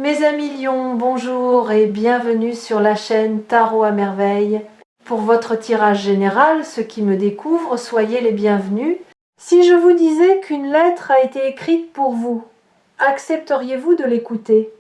Mes amis lions, bonjour et bienvenue sur la chaîne Tarot à merveille. Pour votre tirage général, ceux qui me découvrent, soyez les bienvenus. Si je vous disais qu'une lettre a été écrite pour vous, accepteriez-vous de l'écouter?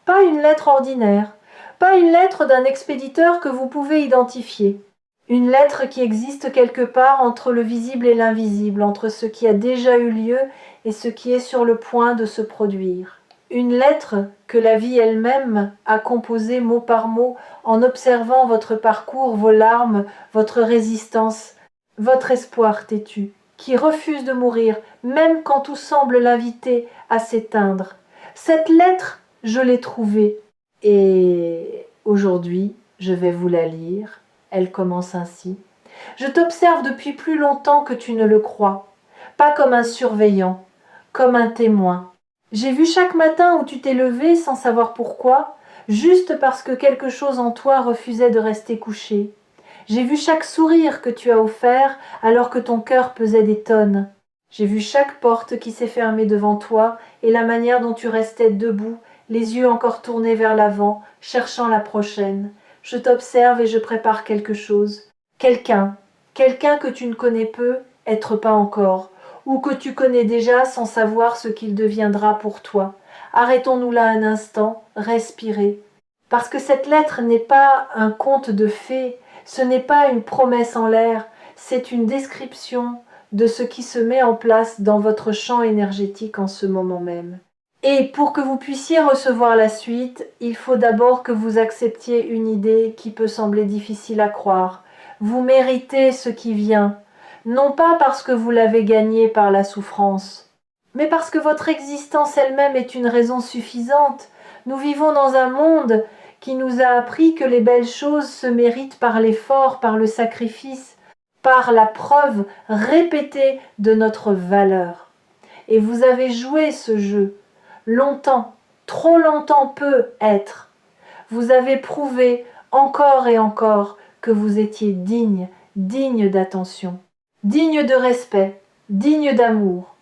Pas une lettre ordinaire, pas une lettre d'un expéditeur que vous pouvez identifier. Une lettre qui existe quelque part entre le visible et l'invisible, entre ce qui a déjà eu lieu et ce qui est sur le point de se produire. Une lettre que la vie elle-même a composée mot par mot en observant votre parcours, vos larmes, votre résistance, votre espoir têtu, qui refuse de mourir, même quand tout semble l'inviter à s'éteindre. Cette lettre, je l'ai trouvée et aujourd'hui, je vais vous la lire. Elle commence ainsi. Je t'observe depuis plus longtemps que tu ne le crois, pas comme un surveillant, comme un témoin. J'ai vu chaque matin où tu t'es levé sans savoir pourquoi, juste parce que quelque chose en toi refusait de rester couché. J'ai vu chaque sourire que tu as offert alors que ton cœur pesait des tonnes. J'ai vu chaque porte qui s'est fermée devant toi et la manière dont tu restais debout, les yeux encore tournés vers l'avant, cherchant la prochaine. Je t'observe et je prépare quelque chose. Quelqu'un que tu ne connais peu, être pas encore, ou que tu connais déjà sans savoir ce qu'il deviendra pour toi. Arrêtons-nous là un instant, respirez. Parce que cette lettre n'est pas un conte de fées, ce n'est pas une promesse en l'air, c'est une description de ce qui se met en place dans votre champ énergétique en ce moment même. Et pour que vous puissiez recevoir la suite, il faut d'abord que vous acceptiez une idée qui peut sembler difficile à croire. Vous méritez ce qui vient, non pas parce que vous l'avez gagné par la souffrance, mais parce que votre existence elle-même est une raison suffisante. Nous vivons dans un monde qui nous a appris que les belles choses se méritent par l'effort, par le sacrifice, par la preuve répétée de notre valeur. Et vous avez joué ce jeu. Longtemps, trop longtemps peut être. Vous avez prouvé encore et encore que vous étiez digne, digne d'attention, digne de respect, digne d'amour.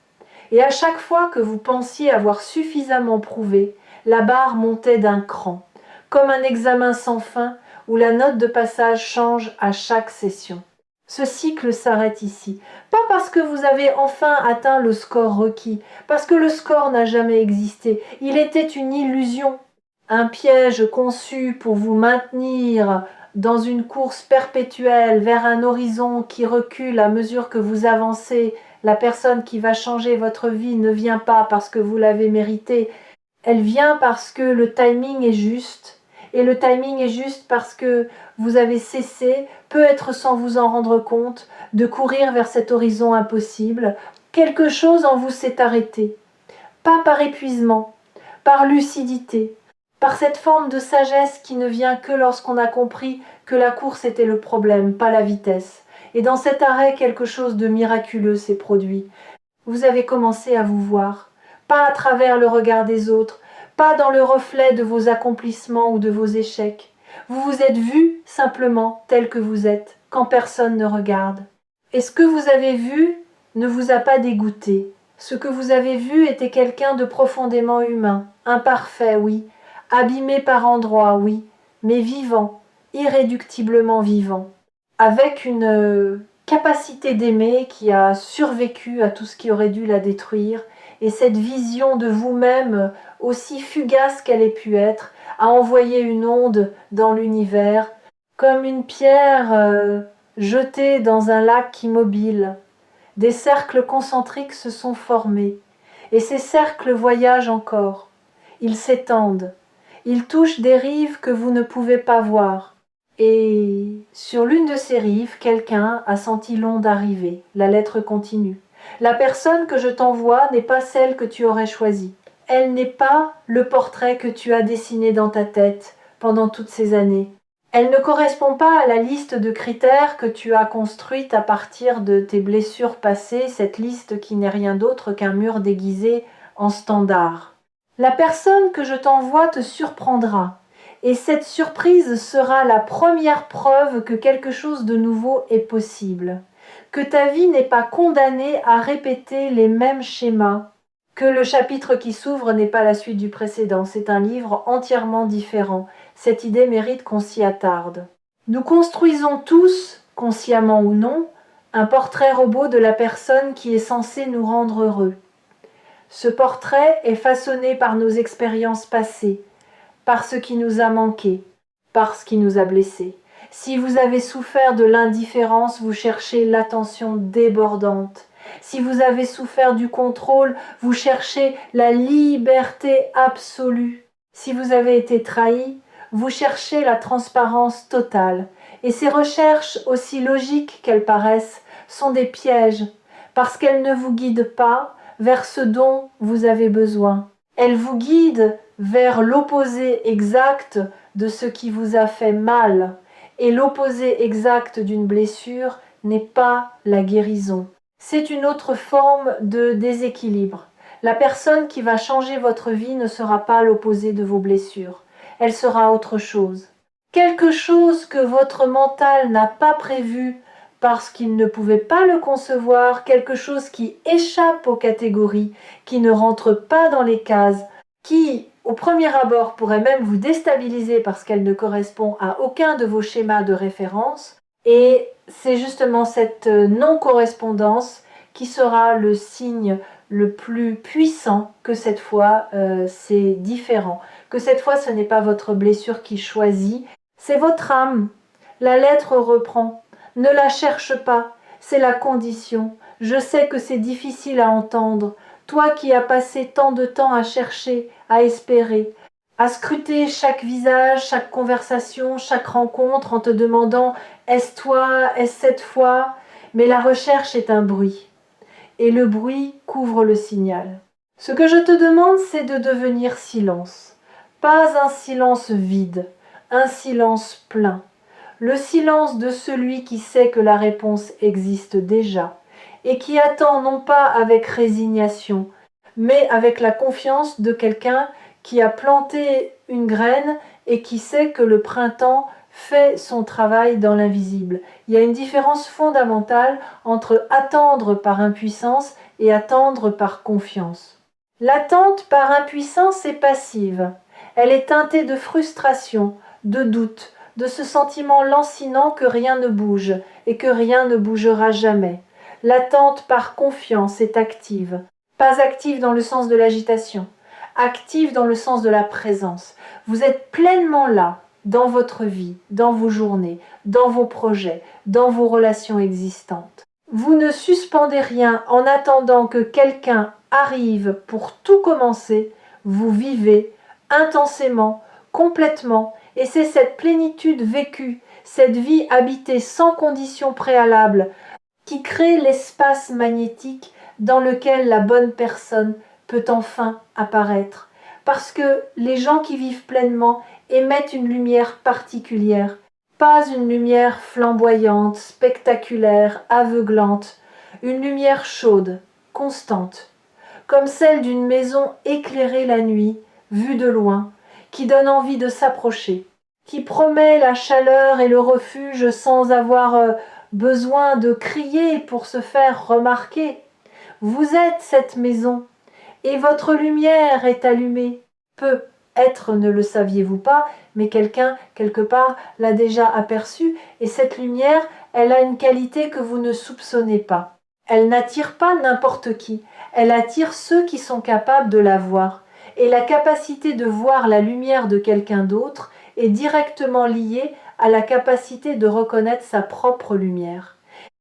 Et à chaque fois que vous pensiez avoir suffisamment prouvé, la barre montait d'un cran, comme un examen sans fin où la note de passage change à chaque session. Ce cycle s'arrête ici, pas parce que vous avez enfin atteint le score requis, parce que le score n'a jamais existé, il était une illusion, un piège conçu pour vous maintenir dans une course perpétuelle vers un horizon qui recule à mesure que vous avancez. La personne qui va changer votre vie ne vient pas parce que vous l'avez mérité, elle vient parce que le timing est juste. Et le timing est juste parce que vous avez cessé, peut-être sans vous en rendre compte, de courir vers cet horizon impossible. Quelque chose en vous s'est arrêté. Pas par épuisement, par lucidité, par cette forme de sagesse qui ne vient que lorsqu'on a compris que la course était le problème, pas la vitesse. Et dans cet arrêt, quelque chose de miraculeux s'est produit. Vous avez commencé à vous voir, pas à travers le regard des autres, pas dans le reflet de vos accomplissements ou de vos échecs. Vous vous êtes vu simplement tel que vous êtes, quand personne ne regarde. Et ce que vous avez vu ne vous a pas dégoûté. Ce que vous avez vu était quelqu'un de profondément humain, imparfait, oui, abîmé par endroits, oui, mais vivant, irréductiblement vivant, avec une capacité d'aimer qui a survécu à tout ce qui aurait dû la détruire, et cette vision de vous-même, aussi fugace qu'elle ait pu être, a envoyé une onde dans l'univers, comme une pierre jetée dans un lac immobile. Des cercles concentriques se sont formés, et ces cercles voyagent encore. Ils s'étendent, ils touchent des rives que vous ne pouvez pas voir. Et sur l'une de ces rives, quelqu'un a senti l'onde arriver. La lettre continue. La personne que je t'envoie n'est pas celle que tu aurais choisie. Elle n'est pas le portrait que tu as dessiné dans ta tête pendant toutes ces années. Elle ne correspond pas à la liste de critères que tu as construite à partir de tes blessures passées, cette liste qui n'est rien d'autre qu'un mur déguisé en standard. La personne que je t'envoie te surprendra. Et cette surprise sera la première preuve que quelque chose de nouveau est possible, que ta vie n'est pas condamnée à répéter les mêmes schémas, que le chapitre qui s'ouvre n'est pas la suite du précédent, c'est un livre entièrement différent. Cette idée mérite qu'on s'y attarde. Nous construisons tous, consciemment ou non, un portrait robot de la personne qui est censée nous rendre heureux. Ce portrait est façonné par nos expériences passées, par ce qui nous a manqué, par ce qui nous a blessés. Si vous avez souffert de l'indifférence, vous cherchez l'attention débordante. Si vous avez souffert du contrôle, vous cherchez la liberté absolue. Si vous avez été trahi, vous cherchez la transparence totale. Et ces recherches, aussi logiques qu'elles paraissent, sont des pièges, parce qu'elles ne vous guident pas vers ce dont vous avez besoin. Elles vous guident vers l'opposé exact de ce qui vous a fait mal. Et l'opposé exact d'une blessure n'est pas la guérison. C'est une autre forme de déséquilibre. La personne qui va changer votre vie ne sera pas l'opposé de vos blessures. Elle sera autre chose. Quelque chose que votre mental n'a pas prévu parce qu'il ne pouvait pas le concevoir, quelque chose qui échappe aux catégories, qui ne rentre pas dans les cases, qui, au premier abord, pourrait même vous déstabiliser parce qu'elle ne correspond à aucun de vos schémas de référence. Et c'est justement cette non-correspondance qui sera le signe le plus puissant que cette fois c'est différent, que cette fois ce n'est pas votre blessure qui choisit, c'est votre âme. La lettre reprend. Ne la cherche pas, c'est la condition. Je sais que c'est difficile à entendre. Toi qui as passé tant de temps à chercher, à espérer, à scruter chaque visage, chaque conversation, chaque rencontre en te demandant « est-ce toi, est-ce cette fois ?» Mais la recherche est un bruit. Et le bruit couvre le signal. Ce que je te demande, c'est de devenir silence. Pas un silence vide, un silence plein. Le silence de celui qui sait que la réponse existe déjà et qui attend non pas avec résignation, mais avec la confiance de quelqu'un qui a planté une graine et qui sait que le printemps fait son travail dans l'invisible. Il y a une différence fondamentale entre attendre par impuissance et attendre par confiance. L'attente par impuissance est passive. Elle est teintée de frustration, de doute, de ce sentiment lancinant que rien ne bouge et que rien ne bougera jamais. L'attente par confiance est active. Pas active dans le sens de l'agitation, active dans le sens de la présence. Vous êtes pleinement là, dans votre vie, dans vos journées, dans vos projets, dans vos relations existantes. Vous ne suspendez rien en attendant que quelqu'un arrive pour tout commencer. Vous vivez intensément, complètement, et c'est cette plénitude vécue, cette vie habitée sans conditions préalables, qui crée l'espace magnétique dans lequel la bonne personne peut enfin apparaître. Parce que les gens qui vivent pleinement émettent une lumière particulière, pas une lumière flamboyante, spectaculaire, aveuglante, une lumière chaude, constante, comme celle d'une maison éclairée la nuit, vue de loin, qui donne envie de s'approcher, qui promet la chaleur et le refuge sans avoir besoin de crier pour se faire remarquer. Vous êtes cette maison, et votre lumière est allumée. Peut-être ne le saviez-vous pas, mais quelqu'un, quelque part, l'a déjà aperçue, et cette lumière, elle a une qualité que vous ne soupçonnez pas. Elle n'attire pas n'importe qui, elle attire ceux qui sont capables de la voir. Et la capacité de voir la lumière de quelqu'un d'autre est directement liée à la capacité de reconnaître sa propre lumière.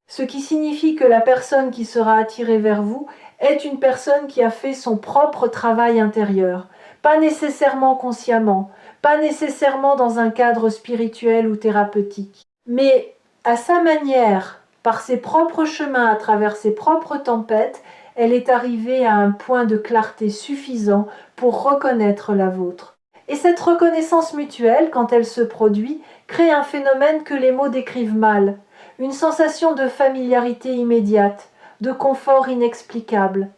Ce qui signifie que la personne qui sera attirée vers vous est une personne qui a fait son propre travail intérieur, pas nécessairement consciemment, pas nécessairement dans un cadre spirituel ou thérapeutique, mais à sa manière, par ses propres chemins, à travers ses propres tempêtes, elle est arrivée à un point de clarté suffisant pour reconnaître la vôtre. Et cette reconnaissance mutuelle, quand elle se produit, crée un phénomène que les mots décrivent mal, une sensation de familiarité immédiate, de confort inexplicable,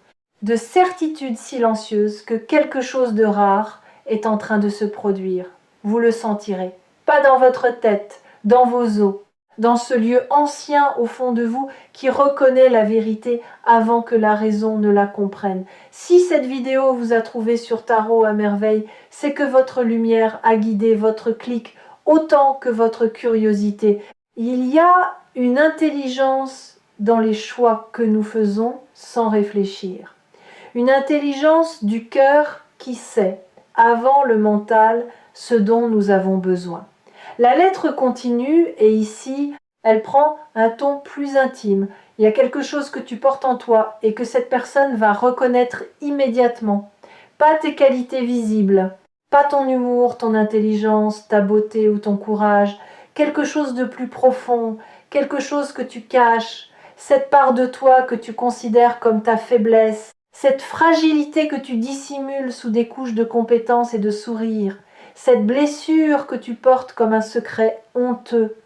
de certitude silencieuse que quelque chose de rare est en train de se produire. Vous le sentirez, pas dans votre tête, dans vos os, dans ce lieu ancien au fond de vous qui reconnaît la vérité avant que la raison ne la comprenne. Si cette vidéo vous a trouvé sur Tarot à merveille, c'est que votre lumière a guidé votre clic autant que votre curiosité. Il y a une intelligence dans les choix que nous faisons sans réfléchir. Une intelligence du cœur qui sait, avant le mental, ce dont nous avons besoin. La lettre continue et ici, elle prend un ton plus intime. Il y a quelque chose que tu portes en toi et que cette personne va reconnaître immédiatement. Pas tes qualités visibles, pas ton humour, ton intelligence, ta beauté ou ton courage, quelque chose de plus profond, quelque chose que tu caches, cette part de toi que tu considères comme ta faiblesse, cette fragilité que tu dissimules sous des couches de compétence et de sourire, cette blessure que tu portes comme un secret honteux.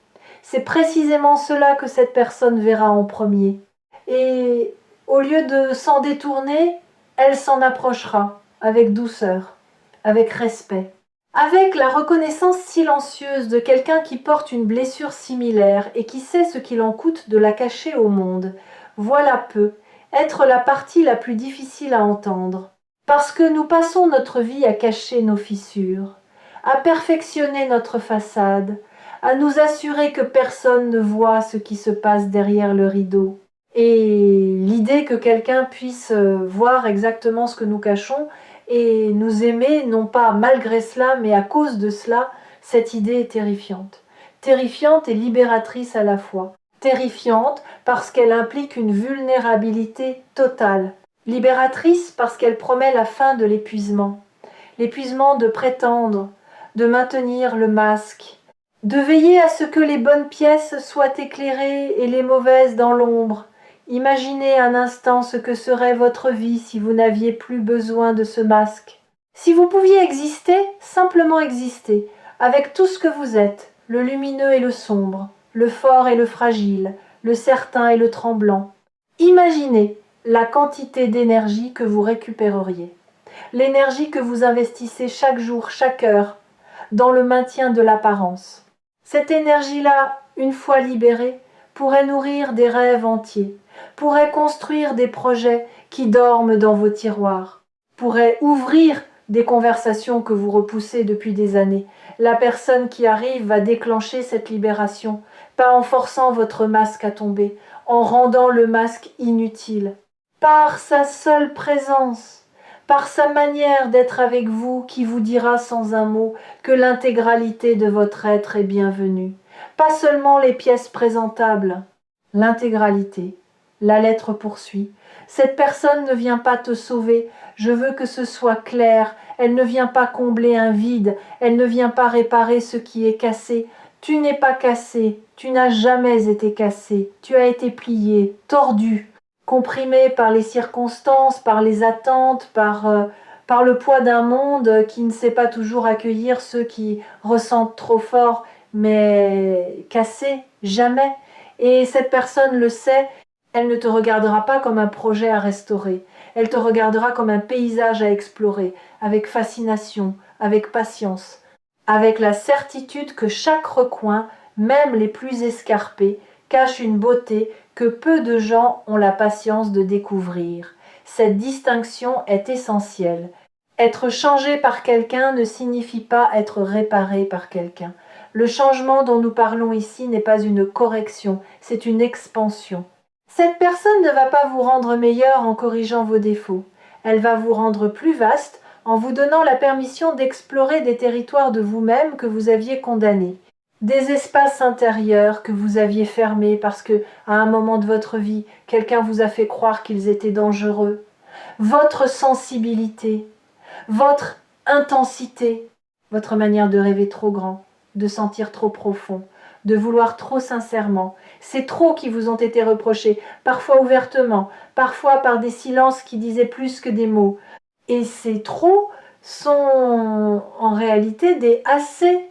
C'est précisément cela que cette personne verra en premier. Et au lieu de s'en détourner, elle s'en approchera avec douceur, avec respect, avec la reconnaissance silencieuse de quelqu'un qui porte une blessure similaire et qui sait ce qu'il en coûte de la cacher au monde. Voilà peu, être la partie la plus difficile à entendre. Parce que nous passons notre vie à cacher nos fissures, à perfectionner notre façade, à nous assurer que personne ne voit ce qui se passe derrière le rideau. Et l'idée que quelqu'un puisse voir exactement ce que nous cachons et nous aimer, non pas malgré cela, mais à cause de cela, cette idée est terrifiante. Terrifiante et libératrice à la fois. Terrifiante parce qu'elle implique une vulnérabilité totale. Libératrice parce qu'elle promet la fin de l'épuisement. L'épuisement de prétendre, de maintenir le masque, de veiller à ce que les bonnes pièces soient éclairées et les mauvaises dans l'ombre. Imaginez un instant ce que serait votre vie si vous n'aviez plus besoin de ce masque. Si vous pouviez exister, simplement exister, avec tout ce que vous êtes, le lumineux et le sombre, le fort et le fragile, le certain et le tremblant. Imaginez la quantité d'énergie que vous récupéreriez. L'énergie que vous investissez chaque jour, chaque heure, dans le maintien de l'apparence. Cette énergie-là, une fois libérée, pourrait nourrir des rêves entiers, pourrait construire des projets qui dorment dans vos tiroirs, pourrait ouvrir des conversations que vous repoussez depuis des années. La personne qui arrive va déclencher cette libération, pas en forçant votre masque à tomber, en rendant le masque inutile, par sa seule présence, par sa manière d'être avec vous qui vous dira sans un mot que l'intégralité de votre être est bienvenue. Pas seulement les pièces présentables, l'intégralité. La lettre poursuit. Cette personne ne vient pas te sauver, je veux que ce soit clair, elle ne vient pas combler un vide, elle ne vient pas réparer ce qui est cassé. Tu n'es pas cassé, tu n'as jamais été cassé, tu as été plié, tordu, comprimé par les circonstances, par les attentes, par le poids d'un monde qui ne sait pas toujours accueillir ceux qui ressentent trop fort, mais cassé, jamais. Et cette personne le sait, elle ne te regardera pas comme un projet à restaurer, elle te regardera comme un paysage à explorer, avec fascination, avec patience, avec la certitude que chaque recoin, même les plus escarpés, cache une beauté que peu de gens ont la patience de découvrir. Cette distinction est essentielle. Être changé par quelqu'un ne signifie pas être réparé par quelqu'un. Le changement dont nous parlons ici n'est pas une correction, c'est une expansion. Cette personne ne va pas vous rendre meilleur en corrigeant vos défauts. Elle va vous rendre plus vaste en vous donnant la permission d'explorer des territoires de vous-même que vous aviez condamnés. Des espaces intérieurs que vous aviez fermés parce que, à un moment de votre vie, quelqu'un vous a fait croire qu'ils étaient dangereux. Votre sensibilité, votre intensité, votre manière de rêver trop grand, de sentir trop profond, de vouloir trop sincèrement. Ces trop qui vous ont été reprochés, parfois ouvertement, parfois par des silences qui disaient plus que des mots. Et ces trop sont en réalité des assez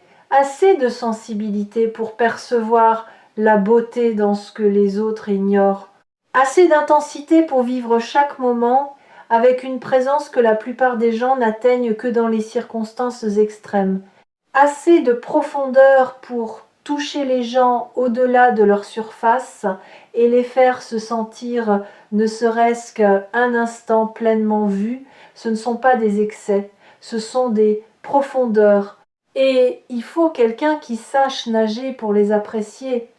de sensibilité pour percevoir la beauté dans ce que les autres ignorent, assez d'intensité pour vivre chaque moment avec une présence que la plupart des gens n'atteignent que dans les circonstances extrêmes, assez de profondeur pour toucher les gens au-delà de leur surface et les faire se sentir ne serait-ce qu'un instant pleinement vus, ce ne sont pas des excès, ce sont des profondeurs. Et il faut quelqu'un qui sache nager pour les apprécier.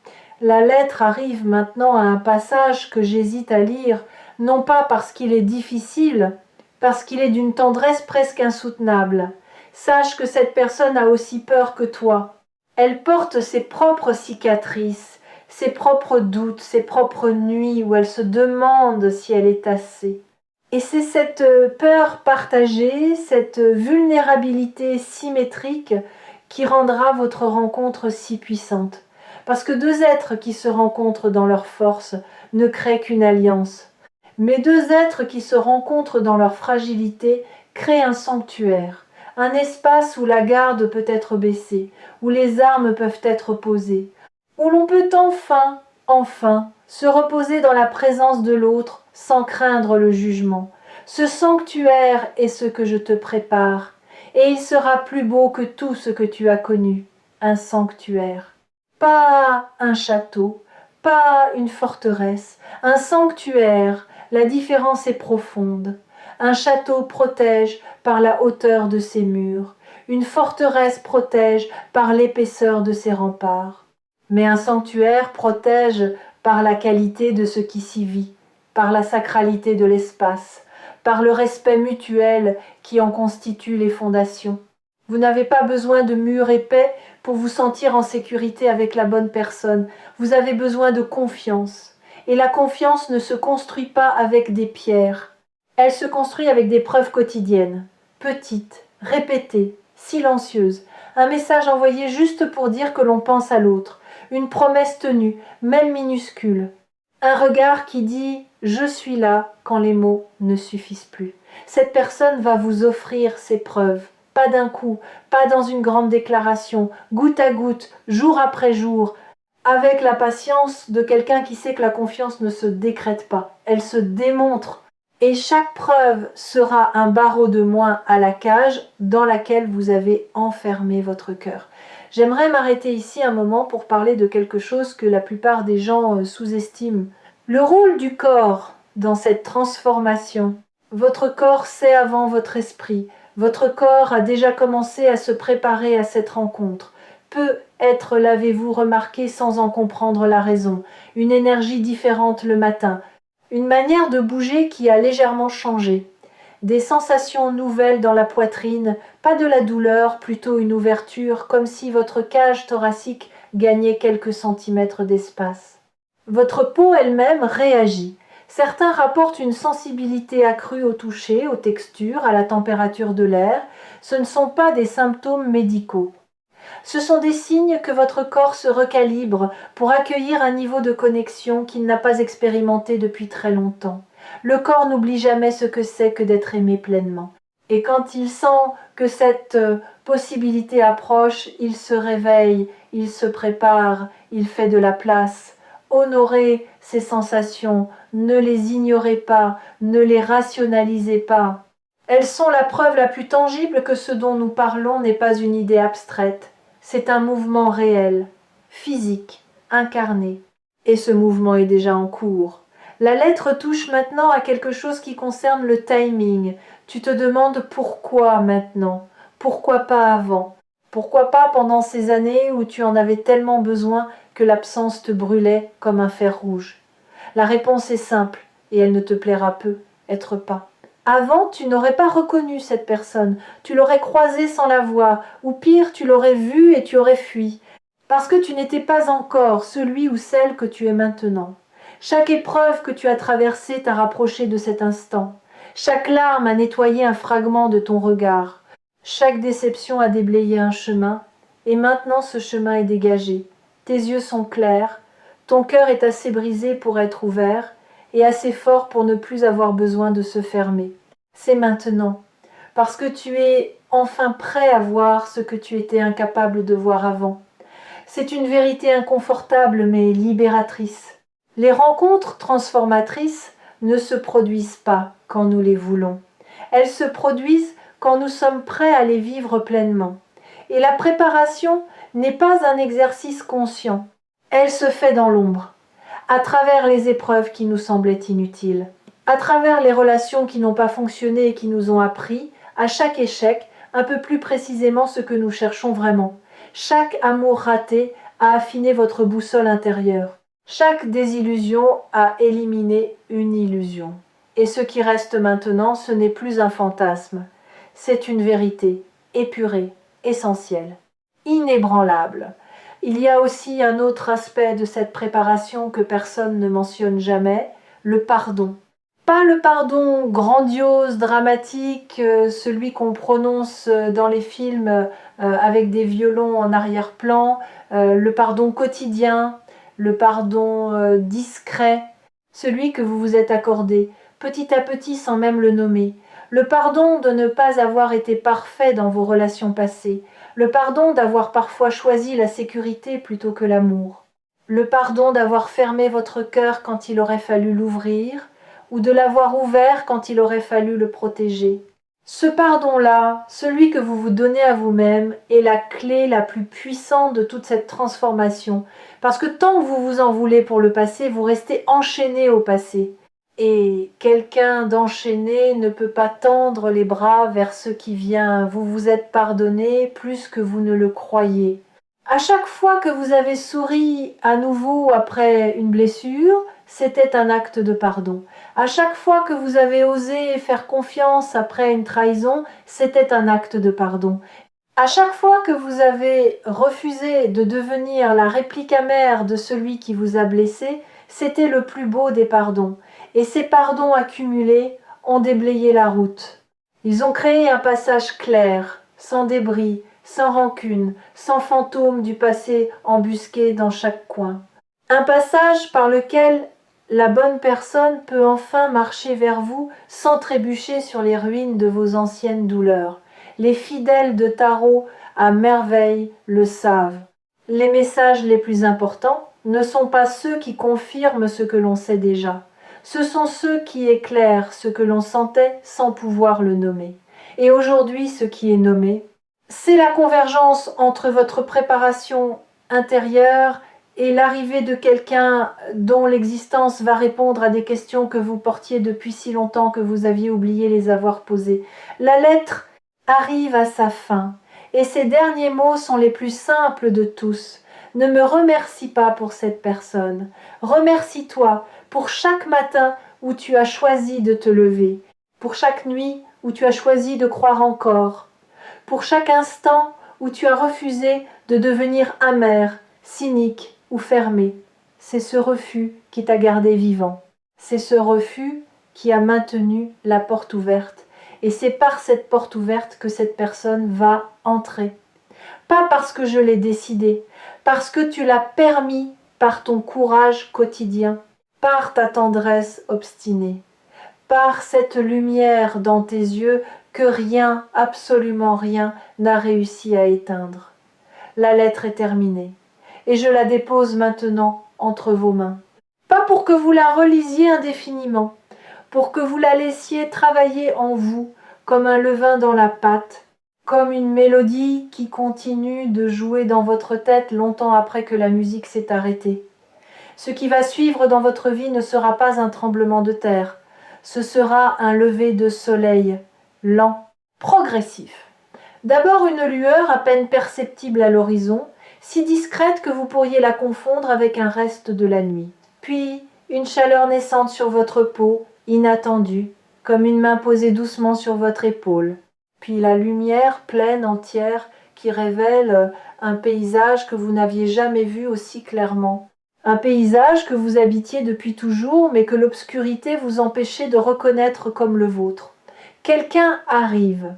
La lettre arrive maintenant à un passage que j'hésite à lire, non pas parce qu'il est difficile, parce qu'il est d'une tendresse presque insoutenable. Sache que cette personne a aussi peur que toi. Elle porte ses propres cicatrices, ses propres doutes, ses propres nuits où elle se demande si elle est assez. Et c'est cette peur partagée, cette vulnérabilité symétrique qui rendra votre rencontre si puissante. Parce que deux êtres qui se rencontrent dans leur force ne créent qu'une alliance. Mais deux êtres qui se rencontrent dans leur fragilité créent un sanctuaire, un espace où la garde peut être baissée, où les armes peuvent être posées, où l'on peut enfin, se reposer dans la présence de l'autre sans craindre le jugement. Ce sanctuaire est ce que je te prépare, et il sera plus beau que tout ce que tu as connu, un sanctuaire. Pas un château, pas une forteresse, un sanctuaire, la différence est profonde. Un château protège par la hauteur de ses murs, une forteresse protège par l'épaisseur de ses remparts. Mais un sanctuaire protège par la qualité de ce qui s'y vit, par la sacralité de l'espace, par le respect mutuel qui en constitue les fondations. Vous n'avez pas besoin de murs épais pour vous sentir en sécurité avec la bonne personne. Vous avez besoin de confiance. Et la confiance ne se construit pas avec des pierres. Elle se construit avec des preuves quotidiennes, petites, répétées, silencieuses. Un message envoyé juste pour dire que l'on pense à l'autre. Une promesse tenue, même minuscule. Un regard qui dit « je suis là » quand les mots ne suffisent plus. Cette personne va vous offrir ses preuves. Pas d'un coup, pas dans une grande déclaration, goutte à goutte, jour après jour, avec la patience de quelqu'un qui sait que la confiance ne se décrète pas, elle se démontre. Et chaque preuve sera un barreau de moins à la cage dans laquelle vous avez enfermé votre cœur. J'aimerais m'arrêter ici un moment pour parler de quelque chose que la plupart des gens sous-estiment. Le rôle du corps dans cette transformation. Votre corps sait avant votre esprit. Votre corps a déjà commencé à se préparer à cette rencontre. Peut-être l'avez-vous remarqué sans en comprendre la raison. Une énergie différente le matin. Une manière de bouger qui a légèrement changé. Des sensations nouvelles dans la poitrine, pas de la douleur, plutôt une ouverture, comme si votre cage thoracique gagnait quelques centimètres d'espace. Votre peau elle-même réagit. Certains rapportent une sensibilité accrue au toucher, aux textures, à la température de l'air. Ce ne sont pas des symptômes médicaux. Ce sont des signes que votre corps se recalibre pour accueillir un niveau de connexion qu'il n'a pas expérimenté depuis très longtemps. Le corps n'oublie jamais ce que c'est que d'être aimé pleinement. Et quand il sent que cette possibilité approche, il se réveille, il se prépare, il fait de la place. Honorez ces sensations, ne les ignorez pas, ne les rationalisez pas. Elles sont la preuve la plus tangible que ce dont nous parlons n'est pas une idée abstraite. C'est un mouvement réel, physique, incarné. Et ce mouvement est déjà en cours. La lettre touche maintenant à quelque chose qui concerne le timing. Tu te demandes pourquoi maintenant? Pourquoi pas avant? Pourquoi pas pendant ces années où tu en avais tellement besoin que l'absence te brûlait comme un fer rouge? La réponse est simple, et elle ne te plaira peu, être pas. Avant, tu n'aurais pas reconnu cette personne, tu l'aurais croisée sans la voir, ou pire, tu l'aurais vue et tu aurais fui, parce que tu n'étais pas encore celui ou celle que tu es maintenant. Chaque épreuve que tu as traversée t'a rapproché de cet instant. Chaque larme a nettoyé un fragment de ton regard. Chaque déception a déblayé un chemin, et maintenant ce chemin est dégagé. Tes yeux sont clairs, ton cœur est assez brisé pour être ouvert, et assez fort pour ne plus avoir besoin de se fermer. C'est maintenant, parce que tu es enfin prêt à voir ce que tu étais incapable de voir avant. C'est une vérité inconfortable mais libératrice. Les rencontres transformatrices ne se produisent pas quand nous les voulons. Elles se produisent quand nous sommes prêts à les vivre pleinement. Et la préparation n'est pas un exercice conscient. Elle se fait dans l'ombre, à travers les épreuves qui nous semblaient inutiles, à travers les relations qui n'ont pas fonctionné et qui nous ont appris, à chaque échec, un peu plus précisément ce que nous cherchons vraiment. Chaque amour raté a affiné votre boussole intérieure. Chaque désillusion a éliminé une illusion. Et ce qui reste maintenant, ce n'est plus un fantasme. C'est une vérité, épurée, essentielle, inébranlable. Il y a aussi un autre aspect de cette préparation que personne ne mentionne jamais, le pardon. Pas le pardon grandiose, dramatique, celui qu'on prononce dans les films avec des violons en arrière-plan, le pardon quotidien, le pardon discret, celui que vous vous êtes accordé, petit à petit sans même le nommer. Le pardon de ne pas avoir été parfait dans vos relations passées, le pardon d'avoir parfois choisi la sécurité plutôt que l'amour, le pardon d'avoir fermé votre cœur quand il aurait fallu l'ouvrir, ou de l'avoir ouvert quand il aurait fallu le protéger. Ce pardon-là, celui que vous vous donnez à vous-même, est la clé la plus puissante de toute cette transformation, parce que tant que vous vous en voulez pour le passé, vous restez enchaîné au passé. Et quelqu'un d'enchaîné ne peut pas tendre les bras vers ce qui vient. Vous vous êtes pardonné plus que vous ne le croyez. À chaque fois que vous avez souri à nouveau après une blessure, c'était un acte de pardon. À chaque fois que vous avez osé faire confiance après une trahison, c'était un acte de pardon. À chaque fois que vous avez refusé de devenir la réplique amère de celui qui vous a blessé, c'était le plus beau des pardons. Et ces pardons accumulés ont déblayé la route. Ils ont créé un passage clair, sans débris, sans rancune, sans fantôme du passé embusqué dans chaque coin. Un passage par lequel la bonne personne peut enfin marcher vers vous sans trébucher sur les ruines de vos anciennes douleurs. Les fidèles de tarot à merveille le savent. Les messages les plus importants ne sont pas ceux qui confirment ce que l'on sait déjà. Ce sont ceux qui éclairent ce que l'on sentait sans pouvoir le nommer. Et aujourd'hui, ce qui est nommé, c'est la convergence entre votre préparation intérieure et l'arrivée de quelqu'un dont l'existence va répondre à des questions que vous portiez depuis si longtemps que vous aviez oublié les avoir posées. La lettre arrive à sa fin, et ses derniers mots sont les plus simples de tous. Ne me remercie pas pour cette personne. Remercie-toi pour chaque matin où tu as choisi de te lever, pour chaque nuit où tu as choisi de croire encore, pour chaque instant où tu as refusé de devenir amer, cynique ou fermé. C'est ce refus qui t'a gardé vivant. C'est ce refus qui a maintenu la porte ouverte. Et c'est par cette porte ouverte que cette personne va entrer. Pas parce que je l'ai décidé, parce que tu l'as permis par ton courage quotidien, par ta tendresse obstinée, par cette lumière dans tes yeux que rien, absolument rien, n'a réussi à éteindre. La lettre est terminée, et je la dépose maintenant entre vos mains. Pas pour que vous la relisiez indéfiniment, pour que vous la laissiez travailler en vous comme un levain dans la pâte, comme une mélodie qui continue de jouer dans votre tête longtemps après que la musique s'est arrêtée. Ce qui va suivre dans votre vie ne sera pas un tremblement de terre, ce sera un lever de soleil, lent, progressif. D'abord une lueur à peine perceptible à l'horizon, si discrète que vous pourriez la confondre avec un reste de la nuit. Puis une chaleur naissante sur votre peau, inattendue, comme une main posée doucement sur votre épaule. Puis la lumière pleine, entière, qui révèle un paysage que vous n'aviez jamais vu aussi clairement. Un paysage que vous habitiez depuis toujours, mais que l'obscurité vous empêchait de reconnaître comme le vôtre. Quelqu'un arrive,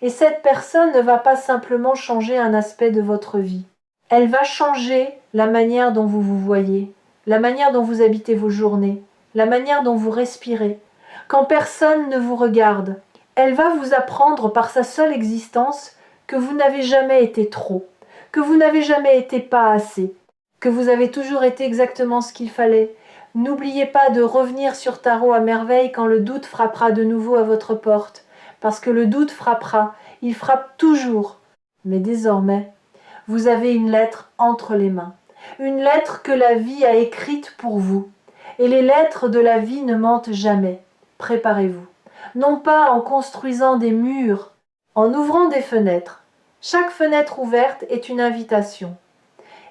et cette personne ne va pas simplement changer un aspect de votre vie. Elle va changer la manière dont vous vous voyez, la manière dont vous habitez vos journées, la manière dont vous respirez. Quand personne ne vous regarde, elle va vous apprendre par sa seule existence que vous n'avez jamais été trop, que vous n'avez jamais été pas assez, que vous avez toujours été exactement ce qu'il fallait. N'oubliez pas de revenir sur Tarot à merveille quand le doute frappera de nouveau à votre porte, parce que le doute frappera, il frappe toujours, Mais désormais, vous avez une lettre entre les mains, une lettre que la vie a écrite pour vous. Et les lettres de la vie ne mentent jamais. Préparez-vous. Non pas en construisant des murs, en ouvrant des fenêtres. Chaque fenêtre ouverte est une invitation.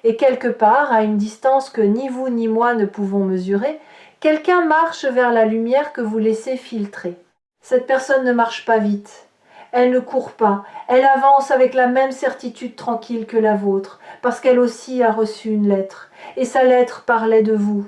Et quelque part, à une distance que ni vous ni moi ne pouvons mesurer, quelqu'un marche vers la lumière que vous laissez filtrer. Cette personne ne marche pas vite. Elle ne court pas. Elle avance avec la même certitude tranquille que la vôtre, parce qu'elle aussi a reçu une lettre. Et sa lettre parlait de vous.